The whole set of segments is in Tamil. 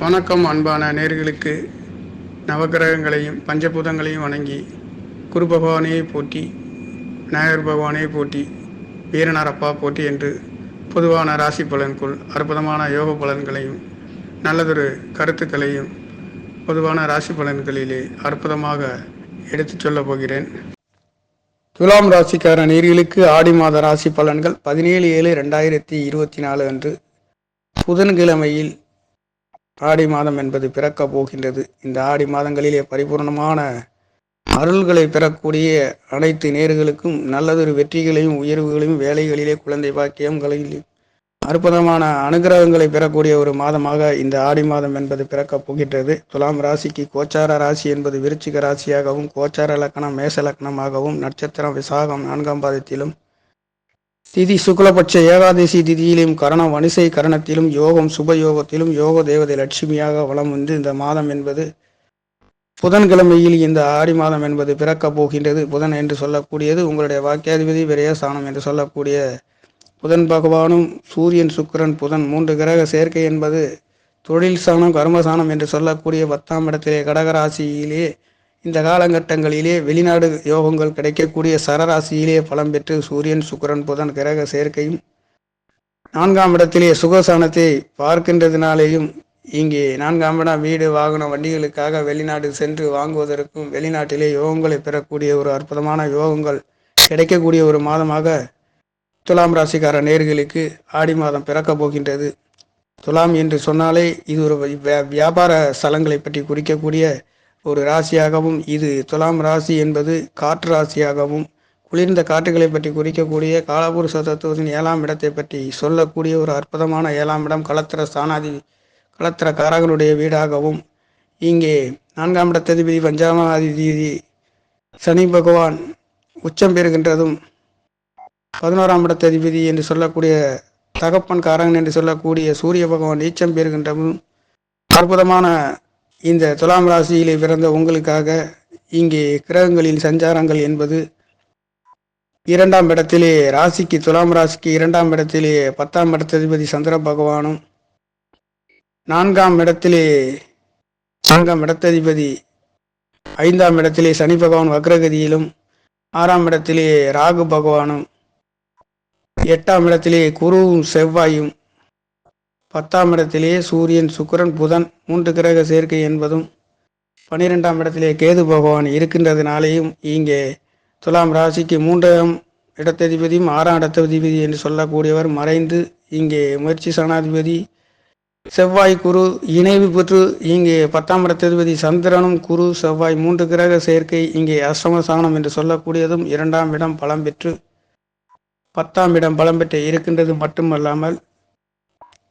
வணக்கம் அன்பான நேர்களுக்கு. நவக்கிரகங்களையும் பஞ்சபூதங்களையும் வணங்கி குரு பகவானையை போற்றி, விநாயகர் பகவானையை போற்றி, வீரனாரப்பா போற்றி என்று பொதுவான ராசி பலனுக்குள் அற்புதமான யோக பலன்களையும் நல்லதொரு கருத்துக்களையும் பொதுவான ராசி பலன்களிலே அற்புதமாக எடுத்துச் சொல்லப் போகிறேன். துலாம் ராசிக்கார நேர்களுக்கு ஆடி மாத ராசி பலன்கள் 17/7/2024 அன்று புதன்கிழமையில் ஆடி மாதம் என்பது பிறக்கப் போகின்றது. இந்த ஆடி மாதங்களிலே பரிபூர்ணமான அருள்களை பெறக்கூடிய அனைத்து நேர்களுக்கும் நல்லதொரு வெற்றிகளையும் உயர்வுகளையும் வேலைகளிலே குழந்தை பாக்கியங்களையும் அற்புதமான அனுகிரகங்களை பெறக்கூடிய ஒரு மாதமாக இந்த ஆடி மாதம் என்பது பிறக்கப் போகின்றது. துலாம் ராசிக்கு கோச்சார ராசி என்பது விருச்சிக ராசியாகவும், கோச்சார லக்னம் மேச லக்னமாகவும், நட்சத்திரம் விசாகம் 4ஆம் பாதத்திலும், திதி சுக்லபட்ச ஏகாதசி திதியிலும், கரணம் வணிசை கரணத்திலும், யோகம் சுபயோகத்திலும், யோக தேவதை லட்சுமியாக வலம் வந்து இந்த மாதம் என்பது புதன்கிழமையில் இந்த ஆடி மாதம் என்பது பிறக்கப் போகின்றது. புதன் என்று சொல்லக்கூடியது உங்களுடைய வாக்கியாதிபதி, விரயஸ்தானம் என்று சொல்லக்கூடிய புதன் பகவானும், சூரியன் சுக்கிரன் புதன் 3 கிரக சேர்க்கை என்பது தொழில் சாணம் கர்மசானம் என்று சொல்லக்கூடிய 10ஆம் இடத்திலே கடகராசியிலே இந்த காலகட்டங்களிலே வெளிநாடு யோகங்கள் கிடைக்கக்கூடிய சரராசியிலே பலம் பெற்று சூரியன் சுக்கிரன் புதன் கிரக சேர்க்கையும் 4ஆம் இடத்திலே சுகசானத்தை பார்க்கின்றதுனாலேயும் இங்கே 4ஆம் இடம் வீடு வாகனம் வண்டிகளுக்காக வெளிநாடு சென்று வாங்குவதற்கும் வெளிநாட்டிலே யோகங்களை பெறக்கூடிய ஒரு அற்புதமான யோகங்கள் கிடைக்கக்கூடிய ஒரு மாதமாக துலாம் ராசிக்கார நேர்களுக்கு ஆடி மாதம் பிறக்கப் போகின்றது. துலாம் என்று சொன்னாலே இது ஒரு வியாபார ஸ்தலங்களை பற்றி குறிக்கக்கூடிய ஒரு ராசியாகவும், இது துலாம் ராசி என்பது காற்று ராசியாகவும், குளிர்ந்த காற்றுகளை பற்றி குறிக்கக்கூடிய காலபுருஷ தத்துவத்தின் 7ஆம் இடத்தை பற்றி சொல்லக்கூடிய ஒரு அற்புதமான 7ஆம் இடம் கலத்திர காரகனுடைய வீடாகவும், இங்கே 4ஆம் இடத்ததிபதி பஞ்சாமாதிபதி சனி பகவான் உச்சம் பெறுகின்றதும், 11ஆம் இடத்ததிபதி என்று சொல்லக்கூடிய தகப்பன் காரகன் என்று சொல்லக்கூடிய சூரிய பகவான் நீச்சம் பெறுகின்றதும் அற்புதமான இந்த துலாம் ராசியிலே பிறந்த உங்களுக்காக இங்கே கிரகங்களின் சஞ்சாரங்கள் என்பது 2ஆம் இடத்திலே ராசிக்கு துலாம் ராசிக்கு 2ஆம் இடத்திலே 10ஆம் இடத்ததிபதி சந்திர பகவானும், 4ஆம் இடத்ததிபதி 5ஆம் இடத்திலே சனி பகவான் வக்ரகதியிலும், 6ஆம் இடத்திலே ராகு பகவானும், 8ஆம் இடத்திலே குருவும் செவ்வாயும், 10ஆம் இடத்திலே சூரியன் சுக்கிரன் புதன் 3 கிரக சேர்க்கை என்பதும், 12ஆம் இடத்திலே கேது பகவான் இருக்கின்றதுனாலேயும் இங்கே துலாம் ராசிக்கு 3ஆம் இடத்ததிபதியும் 6ஆம் இடத்ததிபதி என்று சொல்லக்கூடியவர் மறைந்து இங்கே முயற்சி சனாதிபதி செவ்வாய் குரு இணைவு பெற்று இங்கே 10ஆம் இடத்ததிபதி சந்திரனும் குரு செவ்வாய் 3 கிரக சேர்க்கை இங்கே அஷ்டமசானம் என்று சொல்லக்கூடியதும் 2ஆம் இடம் பலம் பெற்று 10ஆம் இடம் பலம் பெற்று இருக்கின்றது மட்டுமல்லாமல்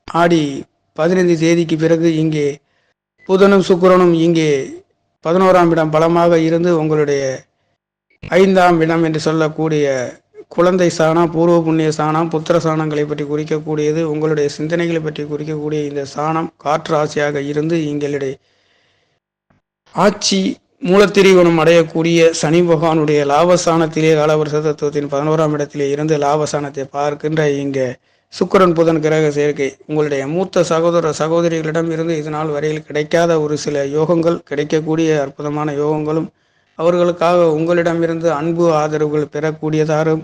ஆடி 15 தேதிக்கு பிறகு இங்கே புதனும் சுக்கிரனும் இங்கே 11ஆம் இடம் பலமாக இருந்து உங்களுடைய 5ஆம் இடம் என்று சொல்லக்கூடிய குழந்தை சாணம், பூர்வ புண்ணிய சாணம், புத்திர சாணங்களை பற்றி குறிக்கக்கூடியது, உங்களுடைய சிந்தனைகளை பற்றி குறிக்கக்கூடிய இந்த சாணம் காற்று ராசியாக இருந்து எங்களுடைய ஆட்சி மூலத்திரிகுணம் அடையக்கூடிய சனி பகவானுடைய லாபஸ்தானத்திலே காலவருஷ தத்துவத்தின் 11ஆம் இடத்திலே இருந்து லாபஸ்தானத்தை பார்க்கின்ற இங்கே சுக்கிரன் புதன் கிரக சேர்க்கை உங்களுடைய மூத்த சகோதர சகோதரிகளிடம் இருந்து இது நாள் வரையில் கிடைக்காத ஒரு சில யோகங்கள் கிடைக்கக்கூடிய அற்புதமான யோகங்களும், அவர்களுக்காக உங்களிடமிருந்து அன்பு ஆதரவுகள் பெறக்கூடியதாரும்,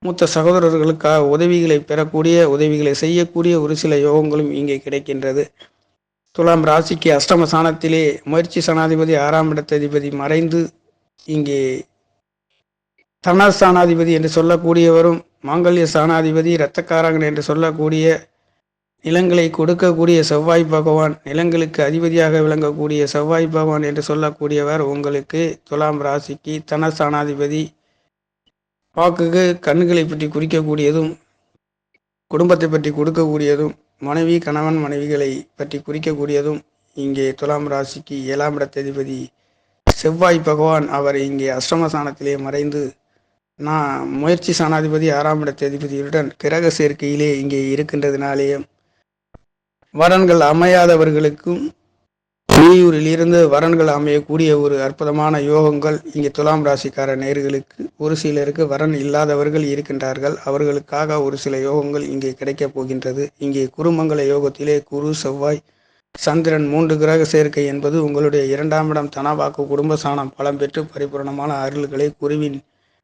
மூத்த சகோதரர்களுக்காக உதவிகளை பெறக்கூடிய உதவிகளை செய்யக்கூடிய ஒரு சில யோகங்களும் இங்கே கிடைக்கின்றது. துலாம் ராசிக்கு அஷ்டம சாணத்திலே முயற்சி சனாதிபதி 6ஆம் இடத்ததிபதி மறைந்து இங்கே தனஸ்தானாதிபதி என்று சொல்லக்கூடியவரும், மாங்கல்ய ஸ்தானாதிபதி இரத்தக்காரகன் என்று சொல்லக்கூடிய நிலங்களை கொடுக்கக்கூடிய செவ்வாய் பகவான், நிலங்களுக்கு அதிபதியாக விளங்கக்கூடிய செவ்வாய் பகவான் என்று சொல்லக்கூடியவர் உங்களுக்கு துலாம் ராசிக்கு தனஸ்தானாதிபதி, வாக்குக்கு கண்களை பற்றி குறிக்கக்கூடியதும், குடும்பத்தை பற்றி கொடுக்கக்கூடியதும், மனைவி கணவன் மனைவிகளை பற்றி குறிக்கக்கூடியதும் இங்கே துலாம் ராசிக்கு 7ஆம் இடத்ததிபதி செவ்வாய் பகவான் அவர் இங்கே அஷ்டமஸ்தானத்திலே மறைந்து முயற்சி சாணாதிபதி 6ஆம் இடத்ததிபதியுடன் கிரக சேர்க்கையிலே இங்கே இருக்கின்றதுனாலேயே வரன்கள் அமையாதவர்களுக்கும் வெளியூரில் இருந்து வரன்கள் அமையக்கூடிய ஒரு அற்புதமான யோகங்கள் இங்கே துலாம் ராசிக்கார நேர்களுக்கு, ஒரு சிலருக்கு வரன் இல்லாதவர்கள் இருக்கின்றார்கள், அவர்களுக்காக ஒரு சில யோகங்கள் இங்கே கிடைக்கப் போகின்றது. இங்கே குருமங்கல யோகத்திலே குரு செவ்வாய் சந்திரன் 3 கிரக சேர்க்கை என்பது உங்களுடைய 2ஆம் இடம் தனவாக்கு குடும்பஸ்தானம் பலம் பெற்று பரிபூரணமான அருள்களை குருவின்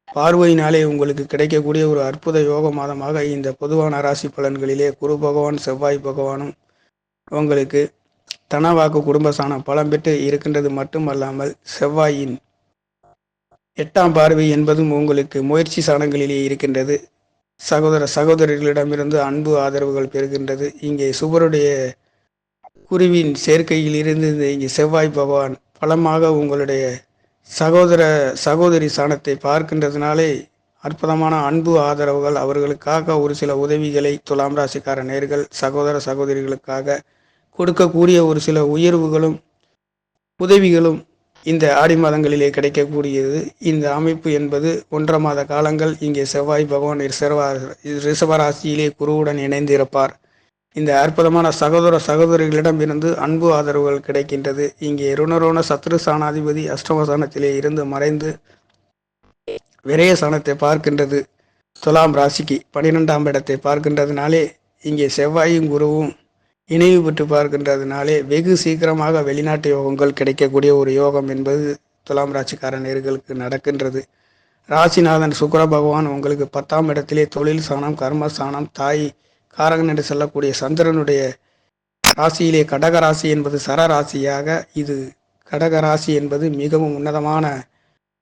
பார்வையினாலே உங்களுக்கு கிடைக்கக்கூடிய ஒரு அற்புத யோக மாதமாக இந்த பொதுவான ராசி பலன்களிலே குரு பகவான் செவ்வாய் பகவானும் உங்களுக்கு தனவாக்கு குடும்பஸ்தானம் பலம் பெற்று இருக்கின்றது மட்டுமல்லாமல் செவ்வாயின் 8ஆம் பார்வை என்பதும் உங்களுக்கு முயற்சி ஸ்தானங்களிலே இருக்கின்றது. சகோதர சகோதரிகளிடமிருந்து அன்பு ஆதரவுகள் பெறுகின்றது. இங்கே சுபருடைய குருவின் சேர்க்கையில் இருந்து இங்கே செவ்வாய் பகவான் பலமாக உங்களுடைய சகோதர சகோதரி ஸ்தானத்தை பார்க்கின்றதுனாலே அற்புதமான அன்பு ஆதரவுகள், அவர்களுக்காக ஒரு சில உதவிகளை துலாம் ராசிக்கார நேர்கள் சகோதர சகோதரிகளுக்காக கொடுக்கக்கூடிய ஒரு சில உயர்வுகளும் உதவிகளும் இந்த ஆடி மாதங்களிலே கிடைக்கக்கூடியது. இந்த அமைப்பு என்பது 1.5 மாத காலங்கள் இங்கே செவ்வாய் பகவான் ரிஷபராசியிலே குருவுடன் இணைந்திருப்பார். இந்த அற்புதமான சகோதர சகோதரிகளிடம் இருந்து அன்பு ஆதரவுகள் கிடைக்கின்றது. இங்கே ருணரோண சத்ரு சாணாதிபதி அஷ்டமஸ்தானத்திலே இருந்து மறைந்து விரய ஸ்தானத்தை பார்க்கின்றது. துலாம் ராசிக்கு 12ஆம் இடத்தை பார்க்கின்றதுனாலே இங்கே செவ்வாயும் குருவும் இணைவு பெற்று பார்க்கின்றதுனாலே வெகு சீக்கிரமாக வெளிநாட்டு யோகங்கள் கிடைக்கக்கூடிய ஒரு யோகம் என்பது துலாம் ராசிக்கார நேர்களுக்கு நடக்கின்றது. ராசிநாதன் சுக்கிர பகவான் உங்களுக்கு 10ஆம் இடத்திலே தொழில் ஸ்தானம் கர்மஸ்தானம் தாய் காரகன் என்று சொல்லக்கூடிய சந்திரனுடைய ராசியிலே கடகராசி என்பது சரராசியாக, இது கடகராசி என்பது மிகவும் உன்னதமான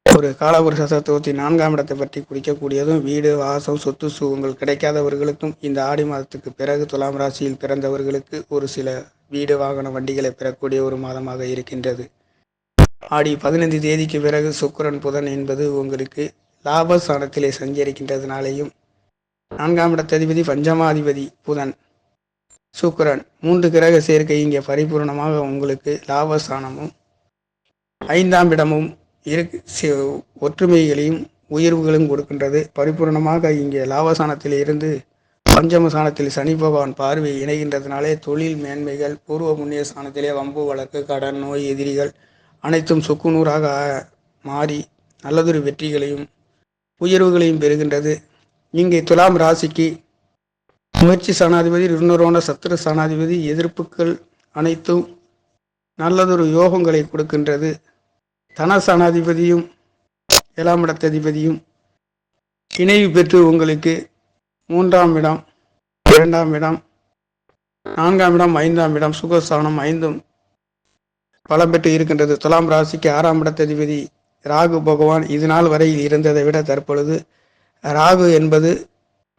ஒரு காலபுருஷ தத்துவத்தை 4ஆம் இடத்தை பற்றி குறிக்கக்கூடியதும் வீடு வாசம் சொத்து சுகங்கள் கிடைக்காதவர்களுக்கும் இந்த ஆடி மாதத்துக்கு பிறகு துலாம் ராசியில் பிறந்தவர்களுக்கு ஒரு சில வீடு வாகன வண்டிகளை பெறக்கூடிய ஒரு மாதமாக இருக்கின்றது. ஆடி 15 தேதிக்கு பிறகு சுக்கிரன் புதன் என்பது உங்களுக்கு லாபஸ்தானத்திலே சஞ்சரிக்கின்றதுனாலேயும் 4ஆம் இடத்ததிபதி பஞ்சமாதிபதி புதன் சுக்கிரன் 3 கிரக சேர்க்கை இங்கே பரிபூர்ணமாக உங்களுக்கு லாபஸ்தானமும் 5ஆம் இடமும் ஒற்றுமைகளையும் உயர்வுகளும் கொடுக்கின்றது. பரிபூர்ணமாக இங்கே லாபஸ்தானத்தில் இருந்து பஞ்சமஸ்தானத்தில் சனி பகவான் பார்வை இணைகின்றதுனாலே தொழில் மேன்மைகள், பூர்வ புண்ணிய ஸ்தானத்திலே வம்பு வழக்கு கடன் நோய் எதிரிகள் அனைத்தும் சுக்குநூறாக மாறி நல்லதொரு வெற்றிகளையும் உயர்வுகளையும் பெறுகின்றது. இங்கே துலாம் ராசிக்கு முயற்சி ஸ்தானாதிபதி ருணரோண சத்துரு ஸ்தானாதிபதி எதிர்ப்புகள் அனைத்தும் நல்லதொரு யோகங்களை கொடுக்கின்றது. தனஸ்தானாதிபதியும் 7ஆம் இடத்ததிபதியும் இணைவு பெற்று உங்களுக்கு 3ஆம் இடம் 2ஆம் இடம் 4ஆம் இடம் 5ஆம் இடம் சுகஸ்தானம் 5ம் பலம் பெற்று இருக்கின்றது. துலாம் ராசிக்கு 6ஆம் இடத்ததிபதி ராகு பகவான் இது நாள் வரையில் இருந்ததை விட தற்பொழுது ராகு என்பது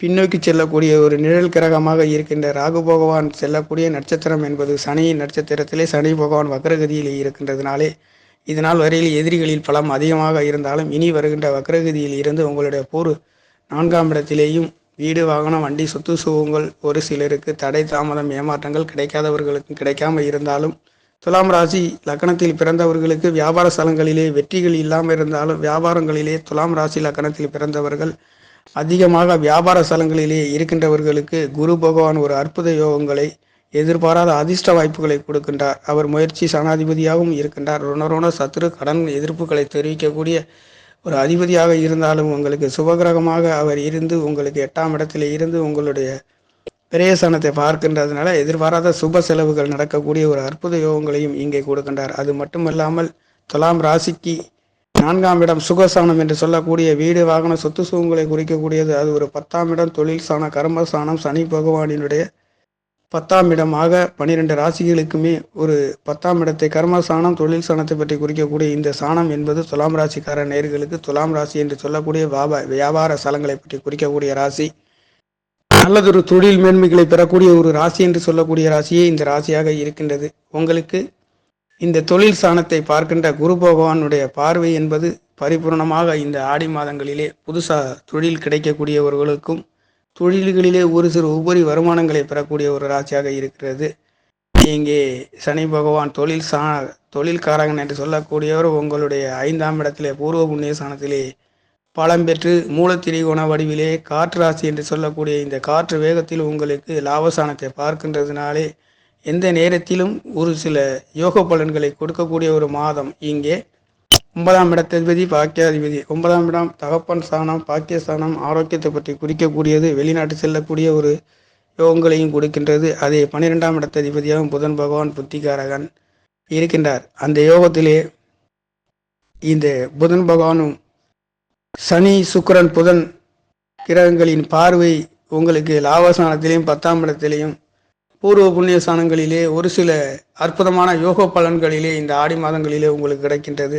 பின்னோக்கி செல்லக்கூடிய ஒரு நிழல் கிரகமாக இருக்கின்ற ராகு பகவான் செல்லக்கூடிய நட்சத்திரம் என்பது சனியின் நட்சத்திரத்திலே சனி பகவான் வக்ரகதியில் இருக்கின்றதுனாலே இதனால் வரையில் எதிரிகளில் பலம் அதிகமாக இருந்தாலும் இனி வருகின்ற வக்ரகதியில் இருந்து உங்களுடைய 4ஆம் இடத்திலேயும் வீடு வாகனம் வண்டி சொத்து சுகங்கள் ஒரு சிலருக்கு தடை தாமதம் ஏமாற்றங்கள் கிடைக்காதவர்களுக்கு கிடைக்காமல் இருந்தாலும் துலாம் ராசி லக்கணத்தில் பிறந்தவர்களுக்கு வியாபார ஸ்தலங்களிலே வெற்றிகள் இல்லாமல் இருந்தாலும் வியாபாரங்களிலே துலாம் ராசி லக்கணத்தில் பிறந்தவர்கள் அதிகமாக வியாபார ஸ்தலங்களிலே இருக்கின்றவர்களுக்கு குரு பகவான் ஒரு அற்புத யோகங்களை எதிர்பாராத அதிர்ஷ்ட வாய்ப்புகளை கொடுக்கின்றார். அவர் முயற்சி சனாதிபதியாகவும் இருக்கின்றார். ருணரோண சத்துரு கடன் எதிர்ப்புகளை தெரிவிக்கக்கூடிய ஒரு அதிபதியாக இருந்தாலும் உங்களுக்கு சுபகிரகமாக அவர் இருந்து உங்களுக்கு 8ஆம் இடத்தில் இருந்து உங்களுடைய பிரேசனத்தை பார்க்கின்றதுனால எதிர்பாராத சுப செலவுகள் நடக்கக்கூடிய ஒரு அற்புத யோகங்களையும் இங்கே கொடுக்கின்றார். அது மட்டுமல்லாமல் துலாம் ராசிக்கு 4ஆம் இடம் சுகஸ்தானம் என்று சொல்லக்கூடிய வீடு வாகன சொத்து சுகங்களை குறிக்கக்கூடியது. அது ஒரு 10ஆம் இடம் தொழில் ஸ்தான கர்மஸ்தானம் சனி பகவானினுடைய 10ஆம் இடமாக 12 ராசிகளுக்குமே ஒரு 10ஆம் இடத்தை கர்மஸ்தானம் தொழில் ஸ்தானத்தை பற்றி குறிக்கக்கூடிய இந்த ஸ்தானம் என்பது துலாம் ராசிக்கார நேர்களுக்கு துலாம் ராசி என்று சொல்லக்கூடிய வியாபார ஸ்தலங்களை பற்றி குறிக்கக்கூடிய ராசி. நல்லதொரு தொழில் மேன்மைகளை பெறக்கூடிய ஒரு ராசி என்று சொல்லக்கூடிய ராசியே இந்த ராசியாக இருக்கின்றது. உங்களுக்கு இந்த தொழில் ஸ்தானத்தை பார்க்கின்ற குரு பகவானுடைய பார்வை என்பது பரிபூர்ணமாக இந்த ஆடி மாதங்களிலே புதுசாக தொழில் கிடைக்கக்கூடியவர்களுக்கும் தொழில்களிலே ஒரு சிறு உபரி வருமானங்களை பெறக்கூடிய ஒரு ராசியாக இருக்கிறது. இங்கே சனி பகவான் தொழில்காரகன் என்று சொல்லக்கூடியவர் உங்களுடைய 5ஆம் இடத்திலே பூர்வ புண்ணிய ஸ்தானத்திலே பலம் பெற்று மூலத்திரிகோண வடிவிலே காற்று ராசி என்று சொல்லக்கூடிய இந்த காற்று வேகத்தில் உங்களுக்கு லாபஸ்தானத்தை பார்க்கின்றதுனாலே எந்த நேரத்திலும் ஒரு சில யோக பலன்களை கொடுக்கக்கூடிய ஒரு மாதம். இங்கே 9ஆம் இடத்ததிபதி பாக்கியாதிபதி 9ஆம் இடம் தகப்பன் ஸ்தானம் பாக்கியஸ்தானம் ஆரோக்கியத்தை பற்றி குறிக்கக்கூடியது. வெளிநாட்டு செல்லக்கூடிய ஒரு யோகங்களையும் கொடுக்கின்றது. அதே 12ஆம் இடத்ததிபதியாகவும் புதன் பகவான் புத்திகாரகன் இருக்கின்றார். அந்த யோகத்திலே இந்த புதன் பகவானும் சனி சுக்கிரன் புதன் கிரகங்களின் பார்வை உங்களுக்கு லாபஸ்தானத்திலேயும் 10ஆம் இடத்திலேயும் பூர்வ புண்ணிய ஸ்தானங்களிலே ஒரு சில அற்புதமான யோக பலன்களிலே இந்த ஆடி மாதங்களிலே உங்களுக்கு கிடைக்கின்றது.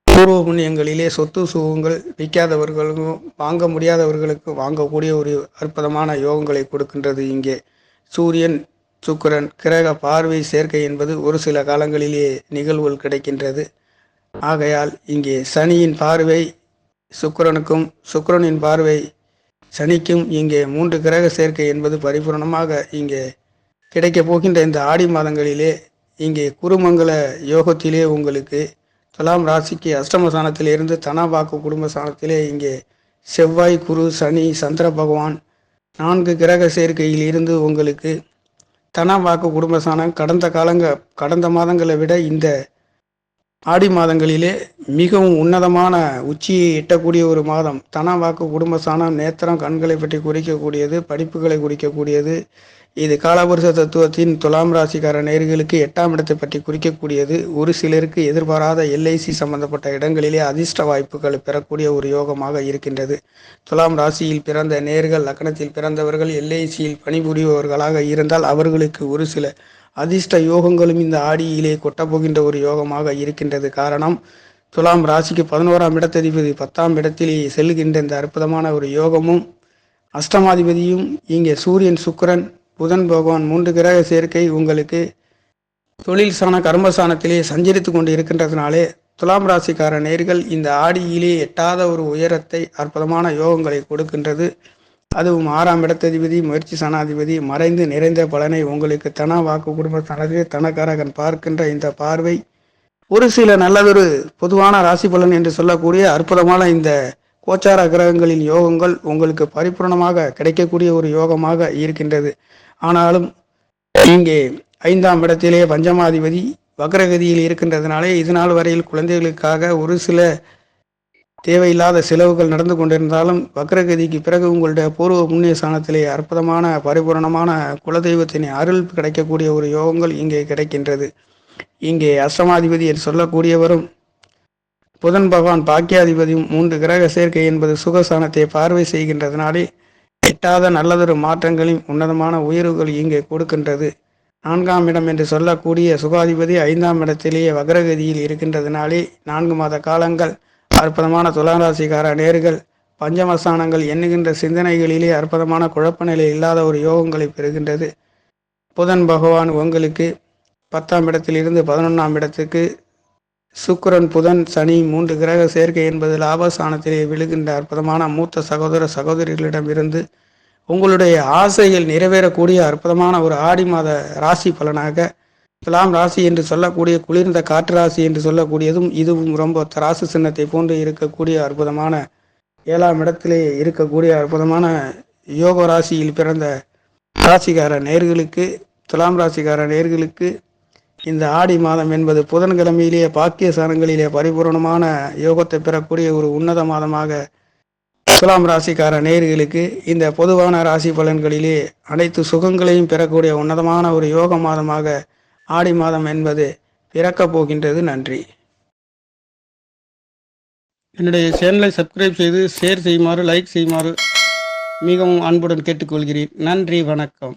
பூர்வ புண்ணியங்களிலே சொத்து சுகங்கள் விற்காதவர்களுக்கும் வாங்க முடியாதவர்களுக்கும் வாங்கக்கூடிய ஒரு அற்புதமான யோகங்களை கொடுக்கின்றது. இங்கே சூரியன் சுக்கிரன் கிரக பார்வை சேர்க்கை என்பது ஒரு சில காலங்களிலே நிகழ்வுகள் கிடைக்கின்றது. ஆகையால் இங்கே சனியின் பார்வை சுக்கிரனுக்கும் சுக்கிரனின் பார்வை சனிக்கும் இங்கே 3 கிரக சேர்க்கை என்பது பரிபூர்ணமாக இங்கே கிடைக்கப் போகின்ற இந்த ஆடி மாதங்களிலே இங்கே குருமங்கல யோகத்திலே உங்களுக்கு துலாம் ராசிக்கு அஷ்டமஸ்தானத்திலே இருந்து தனவாக்கு குடும்பஸ்தானத்திலே இங்கே செவ்வாய் குரு சனி சந்திர பகவான் 4 கிரக சேர்க்கையில் இருந்து உங்களுக்கு தனவாக்கு குடும்பஸ்தானம் கடந்த மாதங்களை விட இந்த ஆடி மாதங்களிலே மிகவும் உன்னதமான உச்சியை எட்டக்கூடிய ஒரு மாதம். தனவாக்கு குடும்பஸ்தானம் நேத்திரம் கண்களை பற்றி குறிக்கக்கூடியது, படிப்புகளை குறிக்கக்கூடியது. இது காலபுருஷ தத்துவத்தின் துலாம் ராசிக்கார நேயர்களுக்கு 8ஆம் இடத்தை பற்றி குறிக்கக்கூடியது. ஒரு சிலருக்கு எதிர்பாராத எல்ஐசி சம்பந்தப்பட்ட இடங்களிலே அதிர்ஷ்ட வாய்ப்புகளை பெறக்கூடிய ஒரு யோகமாக இருக்கின்றது. துலாம் ராசியில் பிறந்த நேயர்கள், லக்னத்தில் பிறந்தவர்கள் எல்ஐசியில் பணிபுரிபவர்களாக இருந்தால் அவர்களுக்கு ஒரு சில அதிர்ஷ்ட யோகங்களும் இந்த ஆடியிலே கொட்டப்போகின்ற ஒரு யோகமாக இருக்கின்றது. காரணம், துலாம் ராசிக்கு 11ஆம் இடத்ததிபதி 10ஆம் இடத்தில் செல்லுகின்ற இந்த அற்புதமான ஒரு யோகமும் அஷ்டமாதிபதியும் இங்கே சூரியன் சுக்கிரன் புதன் பகவான் 3 கிரக சேர்க்கை உங்களுக்கு தொழில் சாண கர்மசானத்திலே சஞ்சரித்து கொண்டு இருக்கின்றதுனாலே துலாம் ராசிக்கார நேர்கள் இந்த ஆடியிலே எட்டாத ஒரு உயரத்தை அற்புதமான யோகங்களை கொடுக்கின்றது. அதுவும் 6ஆம் இடத்ததிபதி முயற்சி சனாதிபதி மறைந்து நிறைந்த பலனை உங்களுக்கு தன வாக்கு குடும்பஸ்தானத்திலே தனக்காரகன் பார்க்கின்ற இந்த பார்வை ஒரு சில நல்லதொரு பொதுவான ராசி பலன் என்று சொல்லக்கூடிய அற்புதமான இந்த கோச்சார கிரகங்களின் யோகங்கள் உங்களுக்கு பரிபூர்ணமாக கிடைக்கக்கூடிய ஒரு யோகமாக இருக்கின்றது. ஆனாலும் இங்கே 5ஆம் இடத்திலே பஞ்சமாதிபதி வக்ரகதியில் இருக்கின்றதுனாலே இதுநாள் வரையில் குழந்தைகளுக்காக ஒரு சில தேவையில்லாத செலவுகள் நடந்து கொண்டிருந்தாலும் வக்ரகதிக்கு பிறகு உங்களுடைய பூர்வ புண்ணிய ஸ்தானத்திலே அற்புதமான பரிபூரணமான குலதெய்வத்தின் அருள் கிடைக்கக்கூடிய ஒரு யோகங்கள் இங்கே கிடைக்கின்றது. இங்கே அஷ்டமாதிபதி என்று சொல்லக்கூடியவரும் புதன் பகவான் பாக்கியாதிபதியும் 3 கிரக சேர்க்கை என்பது சுகஸ்தானத்தை பார்வை செய்கின்றதுனாலே எட்டாத நல்லதொரு மாற்றங்களையும் உன்னதமான உயர்வுகள் இங்கே கொடுக்கின்றது. 4ஆம் இடம் என்று சொல்லக்கூடிய சுகாதிபதி 5ஆம் இடத்திலேயே வக்ரகதியில் இருக்கின்றதுனாலே 4 மாத காலங்கள் அற்புதமான துளாராசிக்கார நேர்கள் பஞ்சமஸ்தானங்கள் எண்ணுகின்ற சிந்தனைகளிலே அற்புதமான குழப்ப நிலை இல்லாத ஒரு யோகங்களை பெறுகின்றது. புதன் பகவான் உங்களுக்கு 10ஆம் இடத்திலிருந்து 11ஆம் இடத்துக்கு சுக்கிரன் புதன் சனி 3 கிரக சேர்க்கை என்பது லாபஸ்தானத்திலே விழுகின்ற அற்புதமான மூத்த சகோதர சகோதரிகளிடமிருந்து உங்களுடைய ஆசைகள் நிறைவேறக்கூடிய அற்புதமான ஒரு ஆடி மாத ராசி பலனாக துலாம் ராசி என்று சொல்லக்கூடிய குளிர்ந்த காற்று ராசி என்று சொல்லக்கூடியதும் இதுவும் ரொம்ப தராசு சின்னத்தை போன்று இருக்கக்கூடிய அற்புதமான 7ஆம் இடத்திலே இருக்கக்கூடிய அற்புதமான யோக ராசியில் பிறந்த ராசிக்கார நேர்களுக்கு துலாம் ராசிக்கார நேர்களுக்கு இந்த ஆடி மாதம் என்பது புதன்கிழமையிலேயே பாக்கிய சாரங்களிலே பரிபூர்ணமான யோகத்தை பெறக்கூடிய ஒரு உன்னத மாதமாக துலாம் ராசிக்கார நேயர்களுக்கு இந்த பொதுவான ராசி பலன்களிலே அனைத்து சுகங்களையும் பெறக்கூடிய உன்னதமான ஒரு யோக மாதமாக ஆடி மாதம் என்பது பிறக்கப் போகின்றது. நன்றி. என்னுடைய சேனலை சப்ஸ்கிரைப் செய்து ஷேர் செய்யுமாறு லைக் செய்யுமாறு மிகவும் அன்புடன் கேட்டுக்கொள்கிறேன். நன்றி, வணக்கம்.